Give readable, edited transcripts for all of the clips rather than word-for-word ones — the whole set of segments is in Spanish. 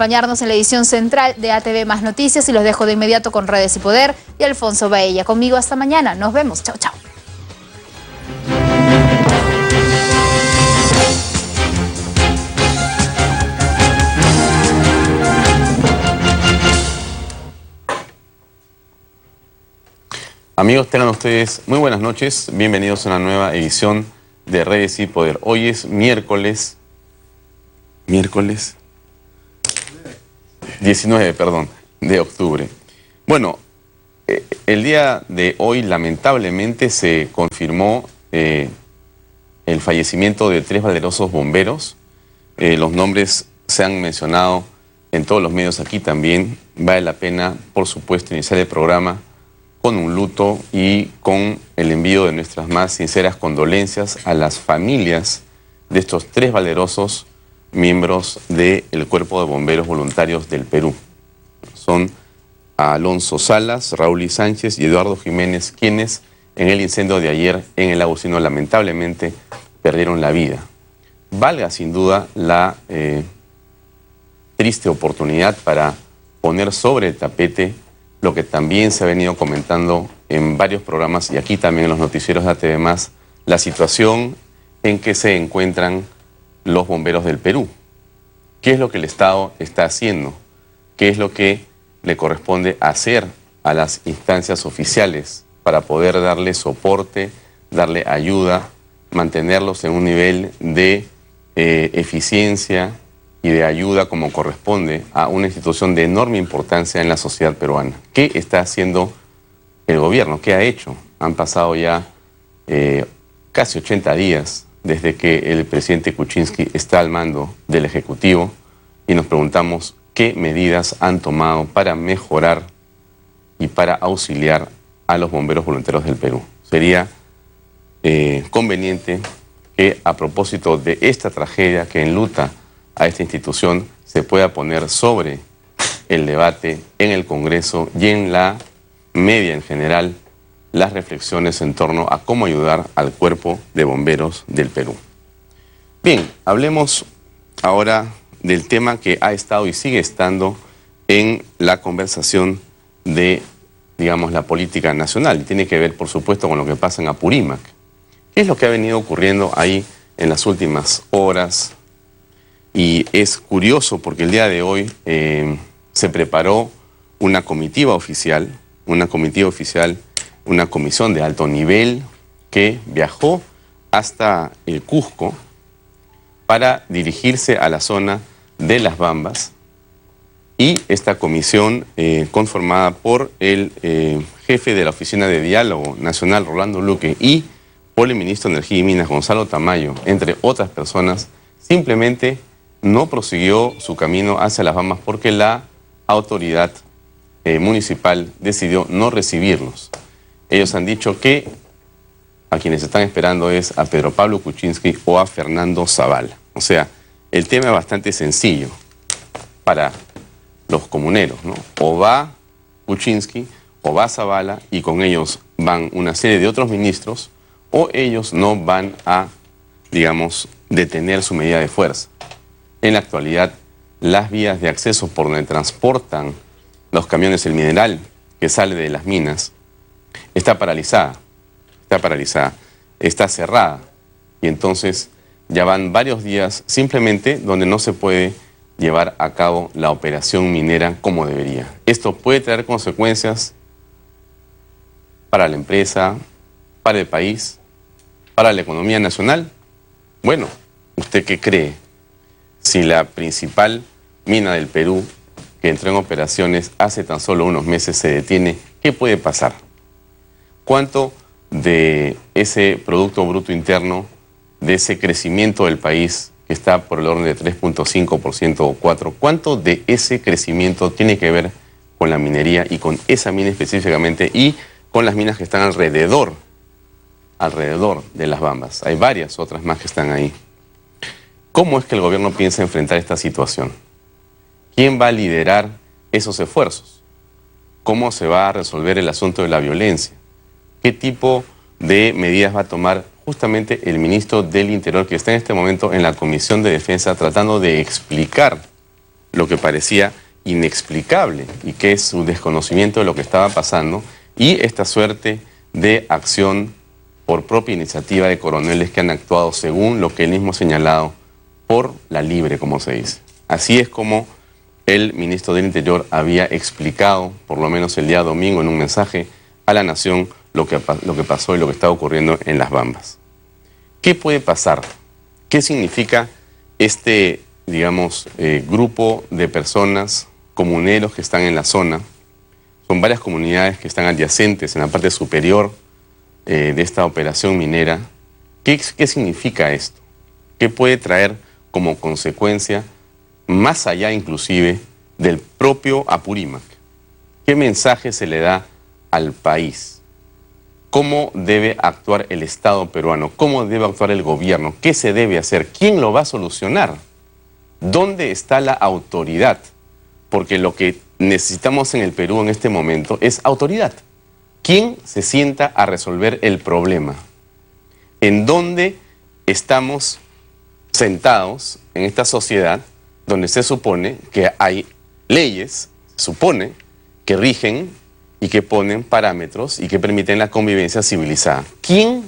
acompañarnos en la edición central de ATV Más Noticias y los dejo de inmediato con Redes y Poder y Alfonso Baella. Conmigo hasta mañana. Nos vemos. Chao, chao. Amigos, tengan ustedes muy buenas noches. Bienvenidos a una nueva edición de Redes y Poder. Hoy es miércoles 19, de octubre. Bueno, el día de hoy lamentablemente se confirmó el fallecimiento de 3 valerosos bomberos. Los nombres se han mencionado en todos los medios aquí también. Vale la pena, por supuesto, iniciar el programa con un luto y con el envío de nuestras más sinceras condolencias a las familias de estos 3 valerosos miembros del Cuerpo de Bomberos Voluntarios del Perú. Son Alonso Salas, Raúl Sánchez y Eduardo Jiménez, quienes en el incendio de ayer en el Agustino lamentablemente perdieron la vida. Valga sin duda la triste oportunidad para poner sobre el tapete lo que también se ha venido comentando en varios programas y aquí también en los noticieros de ATV+, la situación en que se encuentran los bomberos del Perú. ¿Qué es lo que el Estado está haciendo? ¿Qué es lo que le corresponde hacer a las instancias oficiales para poder darle soporte, darle ayuda, mantenerlos en un nivel de eficiencia y de ayuda como corresponde a una institución de enorme importancia en la sociedad peruana? ¿Qué está haciendo el gobierno? ¿Qué ha hecho? Han pasado ya casi 80 días desde que el presidente Kuczynski está al mando del Ejecutivo y nos preguntamos qué medidas han tomado para mejorar y para auxiliar a los bomberos voluntarios del Perú. Sería conveniente que a propósito de esta tragedia que enluta a esta institución se pueda poner sobre el debate en el Congreso y en la media en general las reflexiones en torno a cómo ayudar al Cuerpo de Bomberos del Perú. Bien, hablemos ahora del tema que ha estado y sigue estando en la conversación de, digamos, la política nacional. Tiene que ver, por supuesto, con lo que pasa en Apurímac. ¿Qué es lo que ha venido ocurriendo ahí en las últimas horas? Y es curioso porque el día de hoy se preparó una comitiva oficial, una comisión de alto nivel que viajó hasta el Cusco para dirigirse a la zona de Las Bambas. Y esta comisión, conformada por el jefe de la Oficina de Diálogo Nacional, Rolando Luque, y por el ministro de Energía y Minas, Gonzalo Tamayo, entre otras personas, simplemente no prosiguió su camino hacia Las Bambas porque la autoridad municipal decidió no recibirlos. Ellos han dicho que a quienes están esperando es a Pedro Pablo Kuczynski o a Fernando Zavala. O sea, el tema es bastante sencillo para los comuneros, ¿no? O va Kuczynski o va Zavala y con ellos van una serie de otros ministros, o ellos no van a, digamos, detener su medida de fuerza. En la actualidad, las vías de acceso por donde transportan los camiones el mineral que sale de las minas está paralizada, está cerrada. Y entonces ya van varios días simplemente donde no se puede llevar a cabo la operación minera como debería. Esto puede traer consecuencias para la empresa, para el país, para la economía nacional. Bueno, ¿usted qué cree? Si la principal mina del Perú, que entró en operaciones hace tan solo unos meses, se detiene, ¿qué puede pasar? ¿Cuánto de ese Producto Bruto Interno, de ese crecimiento del país, que está por el orden de 3.5% o 4%, cuánto de ese crecimiento tiene que ver con la minería y con esa mina específicamente y con las minas que están alrededor de Las Bambas? Hay varias otras más que están ahí. ¿Cómo es que el gobierno piensa enfrentar esta situación? ¿Quién va a liderar esos esfuerzos? ¿Cómo se va a resolver el asunto de la violencia? ¿Qué tipo de medidas va a tomar justamente el ministro del Interior, que está en este momento en la Comisión de Defensa tratando de explicar lo que parecía inexplicable y que es su desconocimiento de lo que estaba pasando y esta suerte de acción por propia iniciativa de coroneles que han actuado según lo que él mismo ha señalado por la libre, como se dice. Así es como el ministro del Interior había explicado, por lo menos el día domingo en un mensaje a la nación, lo que pasó y lo que está ocurriendo en Las Bambas. ¿Qué puede pasar? ¿Qué significa este, digamos, grupo de personas, comuneros que están en la zona? Son varias comunidades que están adyacentes en la parte superior de esta operación minera. ¿Qué significa esto? ¿Qué puede traer como consecuencia, más allá inclusive, del propio Apurímac? ¿Qué mensaje se le da al país? ¿Cómo debe actuar el Estado peruano? ¿Cómo debe actuar el gobierno? ¿Qué se debe hacer? ¿Quién lo va a solucionar? ¿Dónde está la autoridad? Porque lo que necesitamos en el Perú en este momento es autoridad. ¿Quién se sienta a resolver el problema? ¿En dónde estamos sentados en esta sociedad donde se supone que hay leyes, se supone que rigen y que ponen parámetros y que permiten la convivencia civilizada? ¿Quién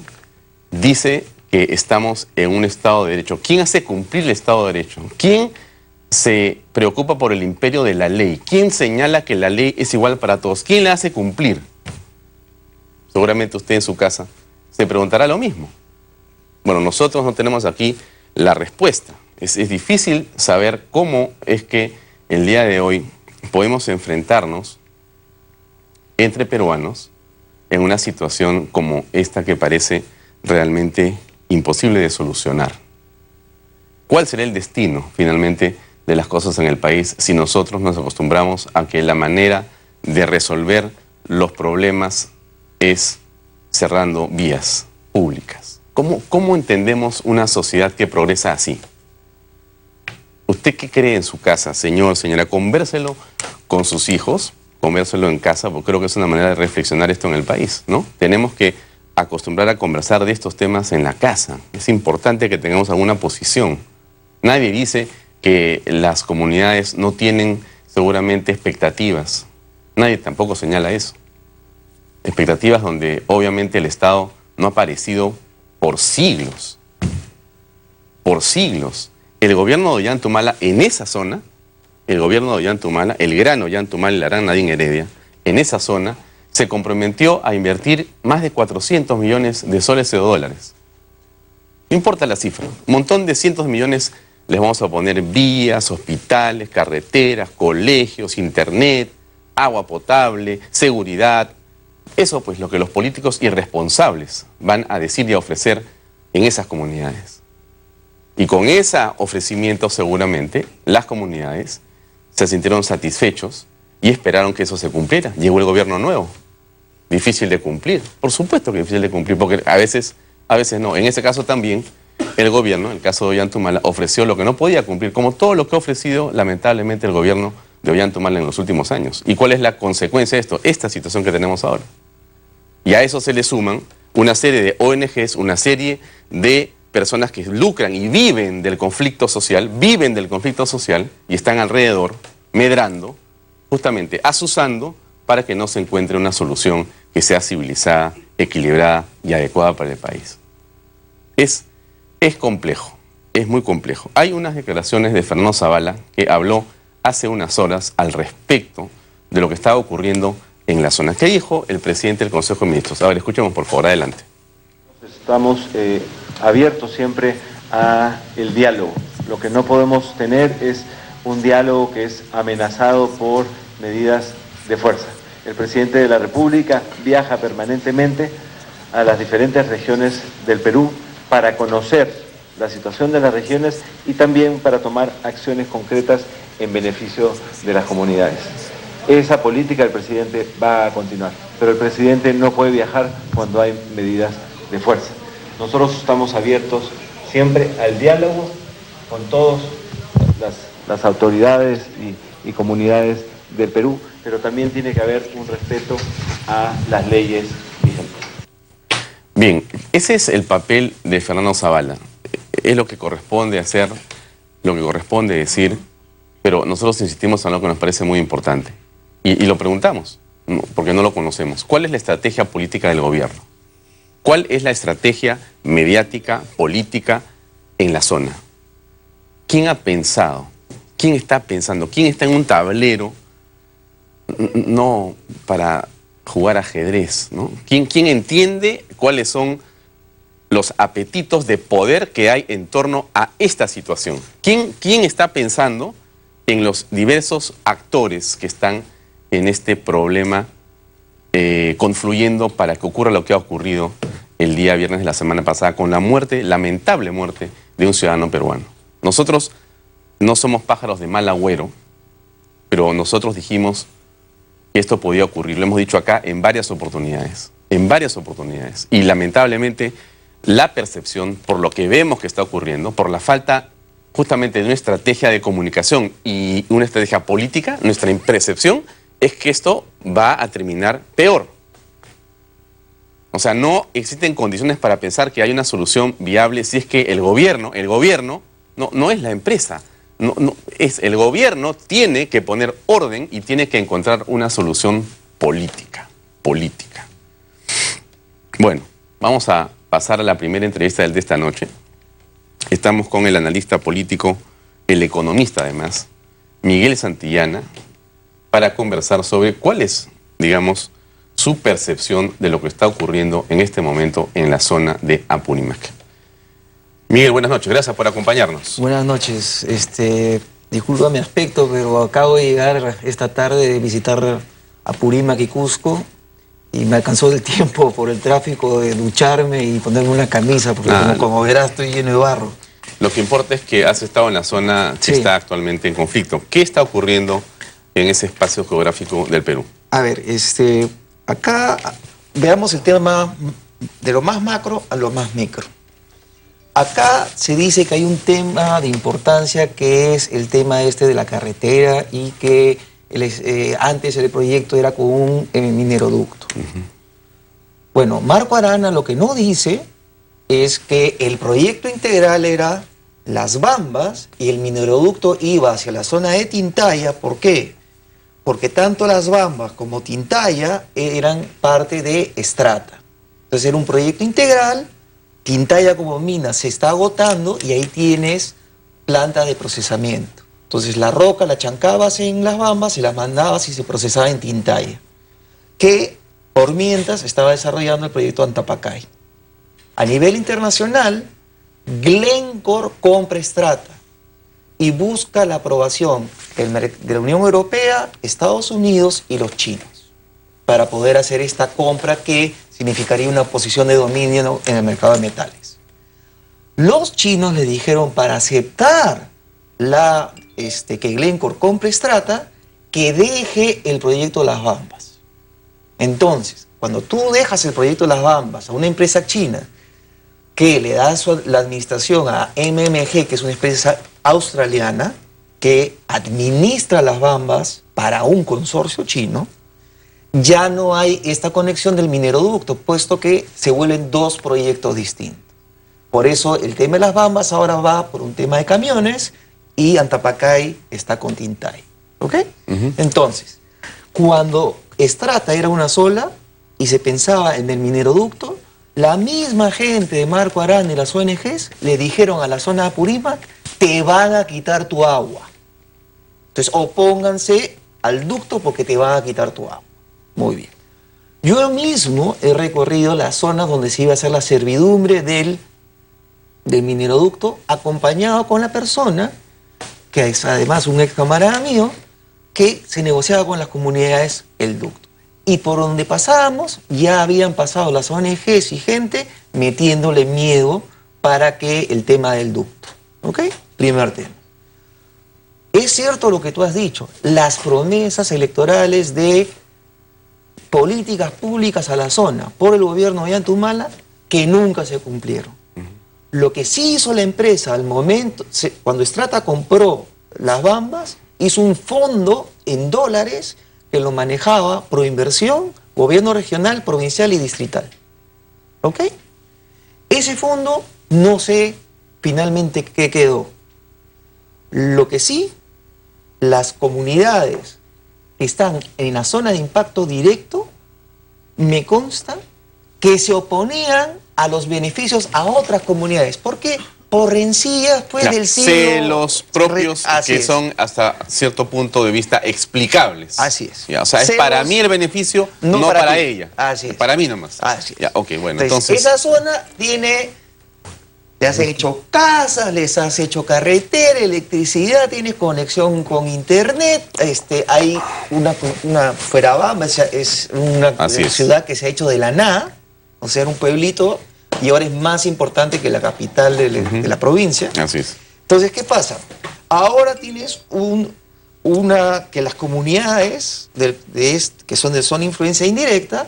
dice que estamos en un Estado de Derecho? ¿Quién hace cumplir el Estado de Derecho? ¿Quién se preocupa por el imperio de la ley? ¿Quién señala que la ley es igual para todos? ¿Quién la hace cumplir? Seguramente usted en su casa se preguntará lo mismo. Bueno, nosotros no tenemos aquí la respuesta. Es difícil saber cómo es que el día de hoy podemos enfrentarnos entre peruanos en una situación como esta que parece realmente imposible de solucionar. ¿Cuál será el destino finalmente de las cosas en el país si nosotros nos acostumbramos a que la manera de resolver los problemas es cerrando vías públicas? ¿Cómo entendemos una sociedad que progresa así? ¿Usted qué cree en su casa, señor, señora? Convérselo con sus hijos, convérselo en casa, porque creo que es una manera de reflexionar esto en el país, ¿no? Tenemos que acostumbrar a conversar de estos temas en la casa. Es importante que tengamos alguna posición. Nadie dice que las comunidades no tienen seguramente expectativas. Nadie tampoco señala eso. Expectativas donde obviamente el Estado no ha aparecido por siglos. Por siglos. El gobierno de Ollantumala en esa zona, el gobierno de Ollantumala, el gran Ollantumala y la gran Nadine Heredia, en esa zona se comprometió a invertir más de 400 millones de soles o dólares. No importa la cifra, un montón de cientos de millones les vamos a poner vías, hospitales, carreteras, colegios, internet, agua potable, seguridad. Eso pues lo que los políticos irresponsables van a decir y a ofrecer en esas comunidades. Y con ese ofrecimiento seguramente las comunidades se sintieron satisfechos y esperaron que eso se cumpliera. Llegó el gobierno nuevo. Difícil de cumplir. Por supuesto que es difícil de cumplir, porque a veces no. En ese caso también el gobierno, en el caso de Ollantumala, ofreció lo que no podía cumplir, como todo lo que ha ofrecido lamentablemente el gobierno de Ollantumala en los últimos años. ¿Y cuál es la consecuencia de esto? Esta situación que tenemos ahora. Y a eso se le suman una serie de ONGs, una serie de personas que lucran y viven del conflicto social y están alrededor, medrando, justamente asusando para que no se encuentre una solución que sea civilizada, equilibrada y adecuada para el país. Es complejo, es muy complejo. Hay unas declaraciones de Fernando Zavala que habló hace unas horas al respecto de lo que estaba ocurriendo en la zona. ¿Qué dijo el presidente del Consejo de Ministros? A ver, escuchemos por favor, adelante. Estamos abiertos siempre al diálogo. Lo que no podemos tener es un diálogo que es amenazado por medidas de fuerza. El presidente de la República viaja permanentemente a las diferentes regiones del Perú para conocer la situación de las regiones y también para tomar acciones concretas en beneficio de las comunidades. Esa política el presidente va a continuar, pero el presidente no puede viajar cuando hay medidas de fuerza. Nosotros estamos abiertos siempre al diálogo con todas las autoridades y comunidades del Perú, pero también tiene que haber un respeto a las leyes vigentes. Bien, ese es el papel de Fernando Zavala. Es lo que corresponde hacer, lo que corresponde decir Pero nosotros insistimos en algo que nos parece muy importante. Y lo preguntamos, porque no lo conocemos. ¿Cuál es la estrategia política del gobierno? ¿Cuál es la estrategia mediática, política en la zona? ¿Quién ha pensado? ¿Quién está pensando? ¿Quién está en un tablero? No para jugar ajedrez, ¿no? ¿Quién entiende cuáles son los apetitos de poder que hay en torno a esta situación? ¿Quién está pensando en los diversos actores que están en este problema confluyendo para que ocurra lo que ha ocurrido el día viernes de la semana pasada con la muerte, lamentable muerte, de un ciudadano peruano? Nosotros no somos pájaros de mal agüero, pero nosotros dijimos que esto podía ocurrir. Lo hemos dicho acá en varias oportunidades, y lamentablemente la percepción, por lo que vemos que está ocurriendo, por la falta justamente de una estrategia de comunicación y una estrategia política, nuestra percepción es que esto va a terminar peor. O sea, no existen condiciones para pensar que hay una solución viable si es que el gobierno no es la empresa. Es el gobierno tiene que poner orden y tiene que encontrar una solución política. Bueno, vamos a pasar a la primera entrevista de esta noche. Estamos con el analista político, el economista además, Miguel Santillana, para conversar sobre cuál es, digamos, su percepción de lo que está ocurriendo en este momento en la zona de Apurímac. Miguel, buenas noches, gracias por acompañarnos. Buenas noches, disculpa mi aspecto, pero acabo de llegar esta tarde de visitar Apurímac y Cusco y me alcanzó el tiempo por el tráfico de ducharme y ponerme una camisa, porque como verás estoy lleno de barro. Lo que importa es que has estado en la zona que está actualmente en conflicto. ¿Qué está ocurriendo en ese espacio geográfico del Perú? A ver, acá veamos el tema de lo más macro a lo más micro. Acá se dice que hay un tema de importancia que es el tema de la carretera y que antes el proyecto era con un mineroducto. Bueno, Marco Arana lo que no dice es que el proyecto integral era Las Bambas y el mineroducto iba hacia la zona de Tintaya. ¿Por qué? Porque tanto Las Bambas como Tintaya eran parte de Estrata. Entonces era un proyecto integral. Tintaya como mina se está agotando y ahí tienes planta de procesamiento. Entonces la roca la chancabas en Las Bambas, se las mandabas y se procesaba en Tintaya, que por mientras estaba desarrollando el proyecto Antapacay. A nivel internacional, Glencore compra Estrata y busca la aprobación de la Unión Europea, Estados Unidos y los chinos para poder hacer esta compra que significaría una posición de dominio en el mercado de metales. Los chinos le dijeron para aceptar que Glencore compre Estrata, que deje el proyecto Las Bambas. Entonces, cuando tú dejas el proyecto Las Bambas a una empresa china que le da la administración a MMG, que es una empresa australiana que administra Las Bambas para un consorcio chino, ya no hay esta conexión del mineroducto, puesto que se vuelven dos proyectos distintos. Por eso el tema de Las Bambas ahora va por un tema de camiones y Antapacay está con Tintay. ¿Ok? Entonces, cuando Estrata era una sola y se pensaba en el mineroducto, la misma gente de Marco Arana y las ONGs le dijeron a la zona de Apurímac: te van a quitar tu agua. Entonces, opónganse al ducto porque te van a quitar tu agua. Muy bien. Yo mismo he recorrido las zonas donde se iba a hacer la servidumbre del mineroducto, acompañado con la persona, que es además un ex camarada mío, que se negociaba con las comunidades el ducto. Y por donde pasábamos, ya habían pasado las ONGs y gente metiéndole miedo para que el tema del ducto. ¿Ok? Primer tema. Es cierto lo que tú has dicho, las promesas electorales de políticas públicas a la zona por el gobierno de Ollanta que nunca se cumplieron. Lo que sí hizo la empresa al momento, cuando Estrata compró Las Bambas, hizo un fondo en dólares que lo manejaba Proinversión, gobierno regional, provincial y distrital. ¿Ok? Ese fondo no sé finalmente qué quedó. Lo que sí, las comunidades que están en la zona de impacto directo, me consta que se oponían a los beneficios a otras comunidades. ¿Por qué? Por rencillas, pues, del siglo... Celos propios que son hasta cierto punto de vista explicables. Así es. Ya, o sea, es Celos, para mí el beneficio, no para ella. Así es. Para mí nomás. Así es. Ya, ok, bueno, entonces... Esa zona tiene... Les has hecho casas, les has hecho carretera, electricidad, tienes conexión con internet, hay una Fuerabamba, es una ciudad que se ha hecho de la nada, o sea, era un pueblito, y ahora es más importante que la capital de la provincia. Así es. Entonces, ¿qué pasa? Ahora tienes que las comunidades que son de zona de influencia indirecta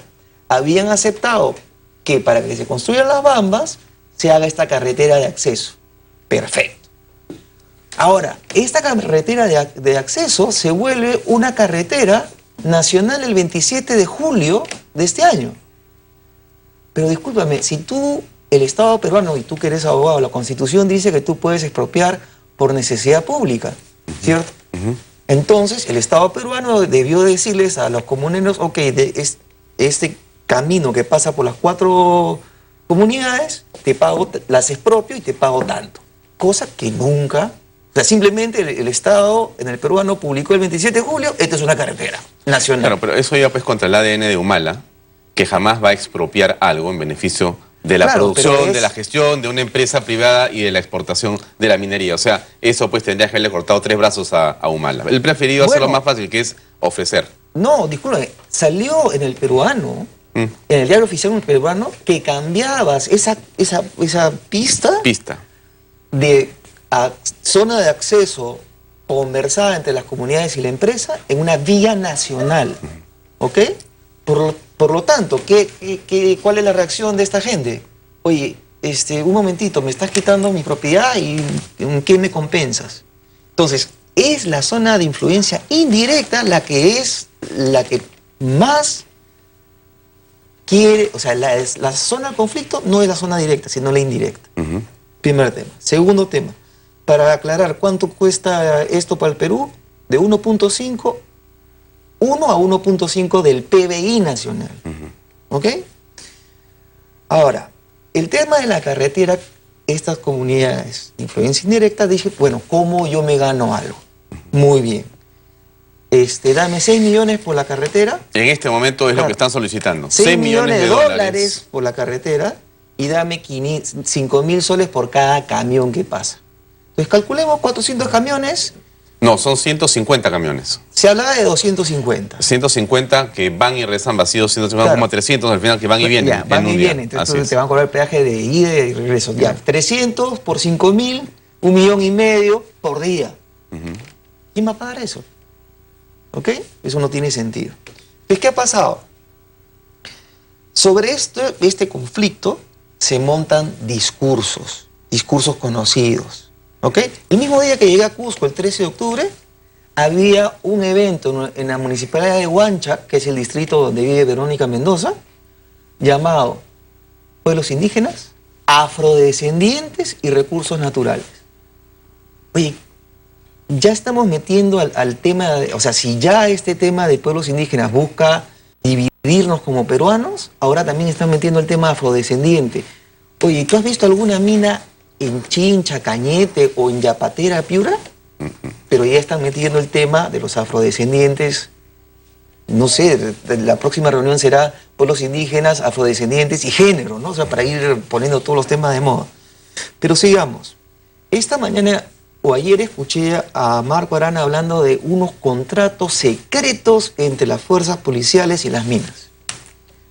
habían aceptado que para que se construyan las bambas se haga esta carretera de acceso. Perfecto. Ahora, esta carretera de acceso se vuelve una carretera nacional el 27 de julio de este año. Pero discúlpame, si tú, el Estado peruano, y tú que eres abogado, la Constitución dice que tú puedes expropiar por necesidad pública, ¿cierto? Entonces, el Estado peruano debió decirles a los comuneros, ok, este camino que pasa por las 4 comunidades, te pago, las expropio y te pago tanto. Cosa que nunca... O sea, simplemente el Estado en el peruano publicó el 27 de julio, esta es una carretera nacional. Claro, pero eso iba pues contra el ADN de Humala, que jamás va a expropiar algo en beneficio de la producción, de la gestión, de una empresa privada y de la exportación de la minería. O sea, eso pues tendría que haberle cortado 3 brazos a Humala. Él preferido hacerlo más fácil, que es ofrecer. No, discúlpame, salió en el peruano, en el diario oficial peruano, que cambiabas esa pista de zona de acceso conversada entre las comunidades y la empresa en una vía nacional. ¿Ok? Por lo tanto, ¿cuál es la reacción de esta gente? Oye, un momentito, me estás quitando mi propiedad y ¿en qué me compensas? Entonces, es la zona de influencia indirecta la que más quiere, o sea, la zona de conflicto no es la zona directa, sino la indirecta. Primer tema. Segundo tema, para aclarar cuánto cuesta esto para el Perú, de 1.5 a 1.5 del PBI nacional. ¿Ok? Ahora, el tema de la carretera, estas comunidades de influencia indirecta, dije, bueno, ¿cómo yo me gano algo? Muy bien. Dame 6 millones por la carretera. En este momento es lo que están solicitando. 6 millones de dólares por la carretera y dame 5.000 soles por cada camión que pasa. Entonces calculemos 400 camiones. No, son 150 camiones. Se hablaba de 250. 150 que van y regresan vacíos, 150 como 300 al final que van y vienen. Ya, van y vienen, entonces te van a cobrar el peaje de ida y regreso. Ya, 300 por 5.000, 1,5 millones por día. ¿Quién va a pagar eso? ¿Ok? Eso no tiene sentido. Entonces, ¿qué ha pasado? Sobre este conflicto se montan discursos conocidos. ¿Ok? El mismo día que llegué a Cusco, el 13 de octubre, había un evento en la municipalidad de Huancha, que es el distrito donde vive Verónica Mendoza, llamado Pueblos Indígenas, Afrodescendientes y Recursos Naturales. Oye, ya estamos metiendo al tema, o sea, si ya este tema de pueblos indígenas busca dividirnos como peruanos, ahora también están metiendo el tema afrodescendiente. Oye, ¿tú has visto alguna mina en Chincha, Cañete o en Yapatera, Piura? Pero ya están metiendo el tema de los afrodescendientes. No sé, la próxima reunión será pueblos indígenas, afrodescendientes y género, ¿no? O sea, para ir poniendo todos los temas de moda. Pero sigamos. Esta mañana o ayer escuché a Marco Arana hablando de unos contratos secretos entre las fuerzas policiales y las minas.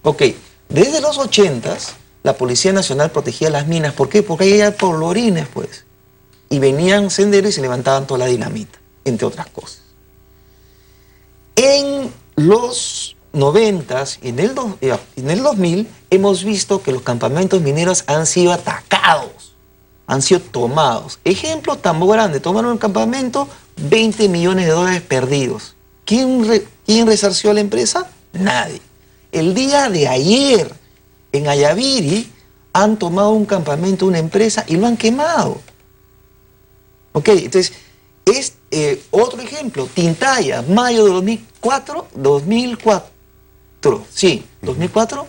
Ok, desde los 80s, la Policía Nacional protegía las minas. ¿Por qué? Porque ahí había polvorines, pues. Y venían senderos y se levantaban toda la dinamita, entre otras cosas. En los 90s y en el 2000 hemos visto que los campamentos mineros han sido atacados, han sido tomados. Ejemplo, Tambo Grande, tomaron el campamento, 20 millones de dólares perdidos. ¿Quién resarció a la empresa? Nadie. El día de ayer, en Ayaviri, han tomado un campamento, una empresa, y lo han quemado. Ok, entonces, Otro ejemplo, Tintaya, mayo de 2004, sí, 2004,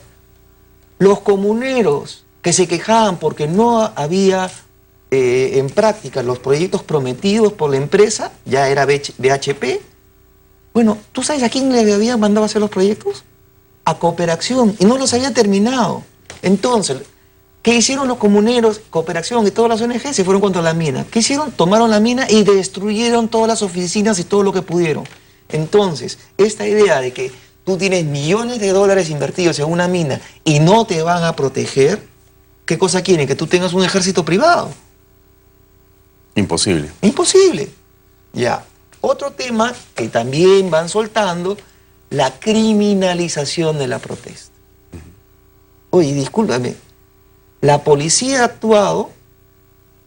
los comuneros que se quejaban porque no había en práctica los proyectos prometidos por la empresa, ya era BHP. Bueno, ¿tú sabes a quién le habían mandado a hacer los proyectos? A Cooperación, y no los había terminado. Entonces, ¿qué hicieron los comuneros, Cooperación y todas las ONG? Se fueron contra la mina. ¿Qué hicieron? Tomaron la mina y destruyeron todas las oficinas y todo lo que pudieron. Entonces, esta idea de que tú tienes millones de dólares invertidos en una mina y no te van a proteger, ¿qué cosa quieren? Que tú tengas un ejército privado. Imposible. Imposible. Ya. Otro tema que también van soltando, la criminalización de la protesta. Oye, discúlpame, la policía ha actuado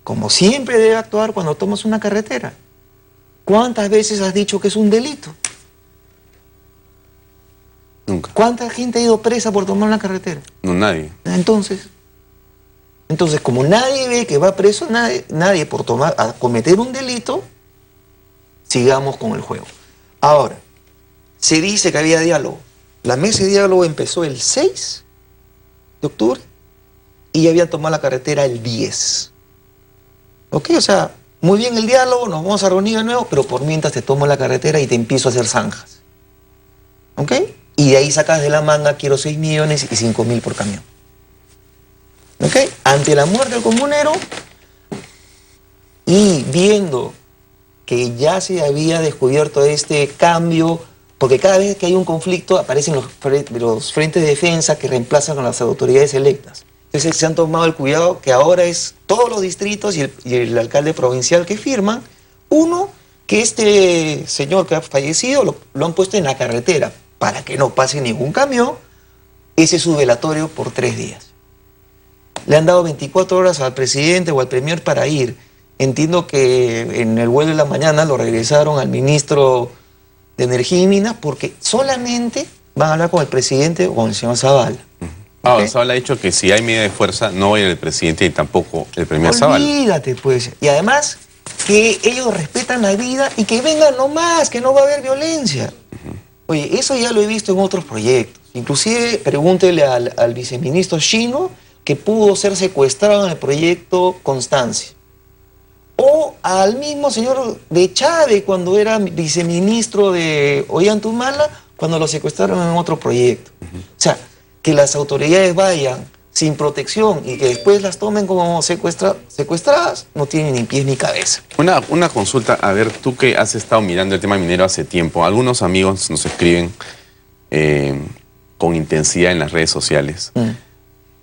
como siempre debe actuar cuando tomas una carretera. ¿Cuántas veces has dicho que es un delito? Nunca. ¿Cuánta gente ha ido presa por tomar una carretera? No, nadie. Entonces, como nadie ve que va preso, nadie por cometer un delito, sigamos con el juego. Ahora, se dice que había diálogo. La mesa de diálogo empezó el 6 de octubre y ya habían tomado la carretera el 10. ¿Ok? O sea, muy bien el diálogo, nos vamos a reunir de nuevo, pero por mientras te tomo la carretera y te empiezo a hacer zanjas. ¿Ok? Y de ahí sacas de la manga, quiero 6 millones y 5.000 por camión. ¿Ok? Ante la muerte del comunero y viendo que ya se había descubierto este cambio, porque cada vez que hay un conflicto aparecen los frentes de defensa que reemplazan a las autoridades electas. Entonces se han tomado el cuidado que ahora es todos los distritos y el alcalde provincial que firman. Uno, que este señor que ha fallecido lo han puesto en la carretera para que no pase ningún camión. Ese es su velatorio por 3 días. Le han dado 24 horas al presidente o al premier para ir. Entiendo que en el vuelo de la mañana lo regresaron al ministro de Energía y Minas porque solamente van a hablar con el presidente o con el señor Zavala. ¿Okay? Zavala ha dicho que si hay medida de fuerza no va a ir el presidente y tampoco el premier Zavala. Olvídate pues. Y además que ellos respetan la vida y que vengan nomás, que no va a haber violencia. Oye, eso ya lo he visto en otros proyectos. Inclusive pregúntele al viceministro chino que pudo ser secuestrado en el proyecto Constancia. O al mismo señor de Chávez cuando era viceministro de Ollantumala, cuando lo secuestraron en otro proyecto. O sea, que las autoridades vayan sin protección y que después las tomen como secuestradas, no tienen ni pies ni cabeza. Una consulta, a ver, tú que has estado mirando el tema minero hace tiempo, algunos amigos nos escriben con intensidad en las redes sociales.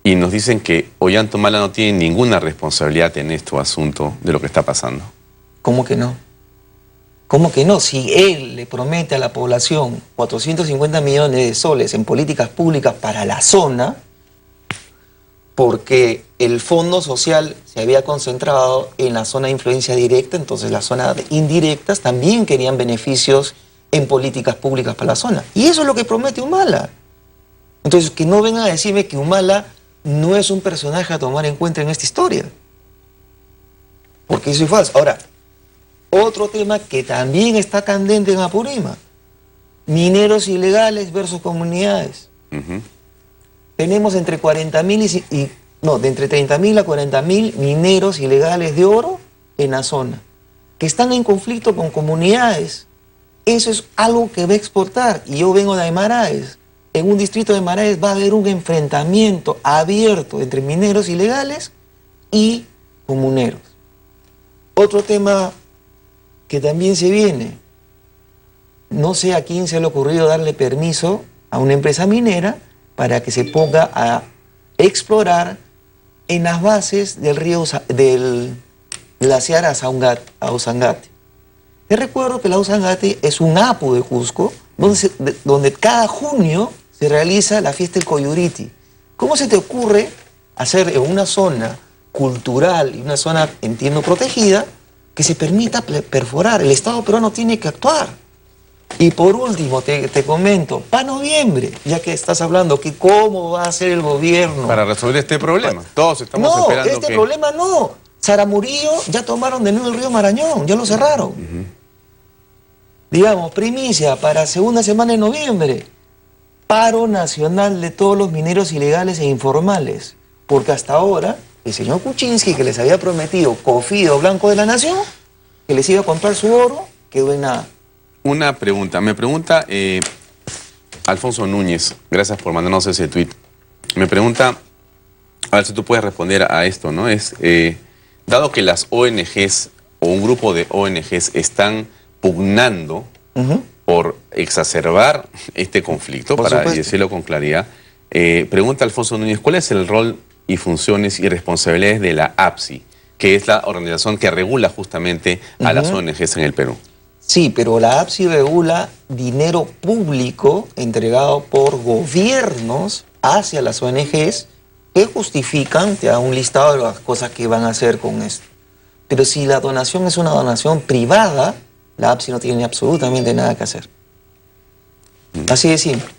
Y nos dicen que Ollantumala no tiene ninguna responsabilidad en este asunto de lo que está pasando. ¿Cómo que no? ¿Cómo que no? Si él le promete a la población 450 millones de soles en políticas públicas para la zona, porque el fondo social se había concentrado en la zona de influencia directa, entonces las zonas indirectas también querían beneficios en políticas públicas para la zona. Y eso es lo que promete Humala. Entonces, que no vengan a decirme que Humala no es un personaje a tomar en cuenta en esta historia. Porque eso es falso. Ahora, otro tema que también está candente en Apurímac. Mineros ilegales versus comunidades. Tenemos entre 40.000 de entre 30.000 a 40.000 mineros ilegales de oro en la zona, que están en conflicto con comunidades. Eso es algo que va a exportar. Y yo vengo de Aymaraes. En un distrito de Aymaraes va a haber un enfrentamiento abierto entre mineros ilegales y comuneros. Otro tema que también se viene. No sé a quién se le ha ocurrido darle permiso a una empresa minera para que se ponga a explorar en las bases del río del glaciar Ausangate. Te recuerdo que la Ausangate es un apu de Cusco donde cada junio se realiza la fiesta del Coyuriti. ¿Cómo se te ocurre hacer en una zona cultural y una zona, entiendo, protegida, que se permita perforar? El Estado peruano tiene que actuar. Y por último, te comento, para noviembre, ya que estás hablando, que cómo va a ser el gobierno para resolver este problema. Todos estamos esperando este problema no. Saramurillo ya tomaron de nuevo el río Marañón, ya lo cerraron. digamos, primicia para segunda semana de noviembre. Paro nacional de todos los mineros ilegales e informales. Porque hasta ahora, el señor Kuczynski, que les había prometido Cofido Blanco de la Nación, que les iba a comprar su oro, quedó en nada. Una pregunta. Me pregunta Alfonso Núñez, gracias por mandarnos ese tuit. Me pregunta, a ver si tú puedes responder a esto, ¿no? Dado que las ONGs o un grupo de ONGs están pugnando por exacerbar este conflicto, para decirlo con claridad, pregunta Alfonso Núñez, ¿cuál es el rol y funciones y responsabilidades de la APSI, que es la organización que regula justamente a las ONGs en el Perú? Sí, pero la APSI regula dinero público entregado por gobiernos hacia las ONGs que justifican, te da un listado de las cosas que van a hacer con esto. Pero si la donación es una donación privada, la APSI no tiene absolutamente nada que hacer. Así de simple.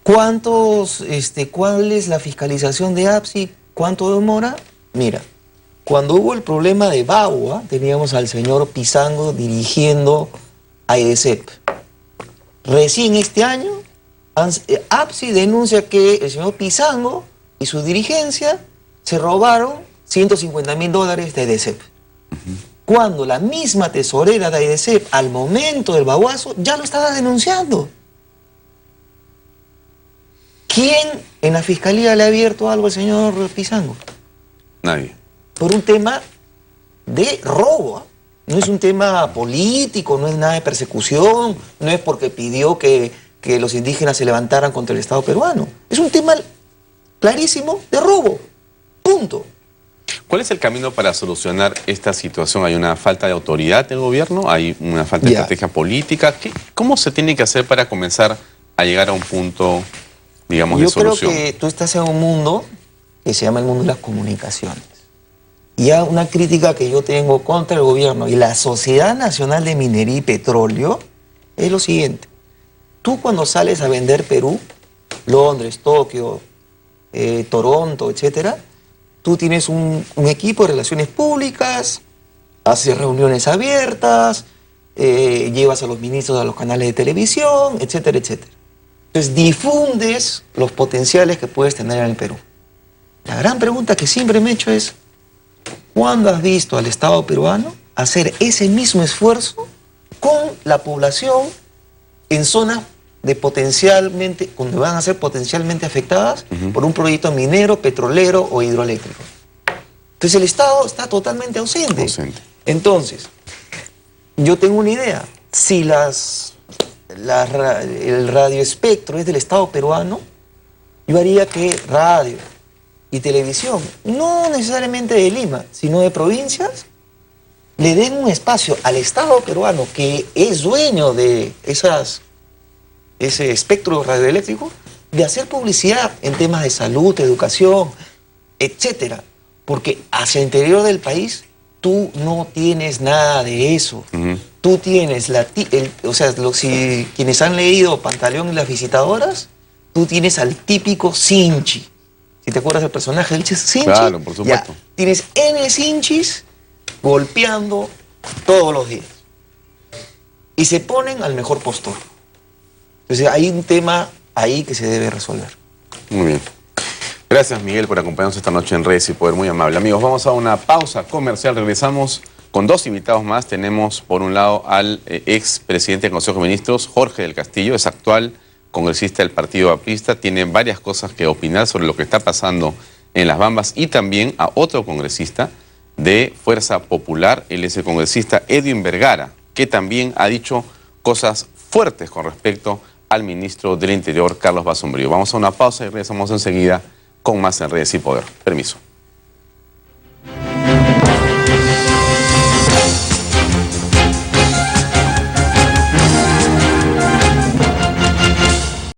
¿Cuál es la fiscalización de APSI? ¿Cuánto demora? Mira, cuando hubo el problema de Bagua, teníamos al señor Pizango dirigiendo a EDESEP. Recién este año, APSI denuncia que el señor Pizango y su dirigencia se robaron $150.000 de EDESEP. Cuando la misma tesorera de EDESEP, al momento del baguazo, ya lo estaba denunciando. ¿Quién en la fiscalía le ha abierto algo al señor Pizango? Nadie. Por un tema de robo. No es un tema político, no es nada de persecución, no es porque pidió que los indígenas se levantaran contra el Estado peruano. Es un tema clarísimo de robo. Punto. ¿Cuál es el camino para solucionar esta situación? ¿Hay una falta de autoridad del gobierno? ¿Hay una falta de estrategia política? ¿Cómo se tiene que hacer para comenzar a llegar a un punto, digamos, de solución? Yo creo que tú estás en un mundo que se llama el mundo de las comunicaciones. Y hay una crítica que yo tengo contra el gobierno y la Sociedad Nacional de Minería y Petróleo es lo siguiente. Tú cuando sales a vender Perú, Londres, Tokio, Toronto, etcétera, tú tienes un equipo de relaciones públicas, haces reuniones abiertas, llevas a los ministros a los canales de televisión, etcétera, etcétera. Entonces difundes los potenciales que puedes tener en el Perú. La gran pregunta que siempre me he hecho es, ¿cuándo has visto al Estado peruano hacer ese mismo esfuerzo con la población en zonas donde van a ser potencialmente afectadas por un proyecto minero, petrolero o hidroeléctrico? Entonces el Estado está totalmente ausente. Entonces, yo tengo una idea. Si el radioespectro es del Estado peruano, yo haría que radio y televisión, no necesariamente de Lima, sino de provincias, le den un espacio al Estado peruano, que es dueño de ese espectro radioeléctrico, de hacer publicidad en temas de salud, educación, etcétera. Porque hacia el interior del país tú no tienes nada de eso. Tú tienes quienes han leído Pantaleón y las visitadoras, tú tienes al típico Sinchi. Si te acuerdas del personaje del Sinchi, claro, por supuesto. Tienes N Sinchis golpeando todos los días. Y se ponen al mejor postor. Entonces hay un tema ahí que se debe resolver. Muy bien. Gracias, Miguel, por acompañarnos esta noche en Redes y Poder. Muy amable. Amigos, vamos a una pausa comercial. Regresamos con dos invitados más. Tenemos, por un lado, al expresidente del Consejo de Ministros, Jorge del Castillo. Es actual congresista del Partido Aprista. Tiene varias cosas que opinar sobre lo que está pasando en Las Bambas. Y también a otro congresista de Fuerza Popular. Él es el congresista Edwin Vergara, que también ha dicho cosas fuertes con respecto al ministro del Interior, Carlos Basombrío. Vamos a una pausa y regresamos enseguida con más en Redes y Poder. Permiso.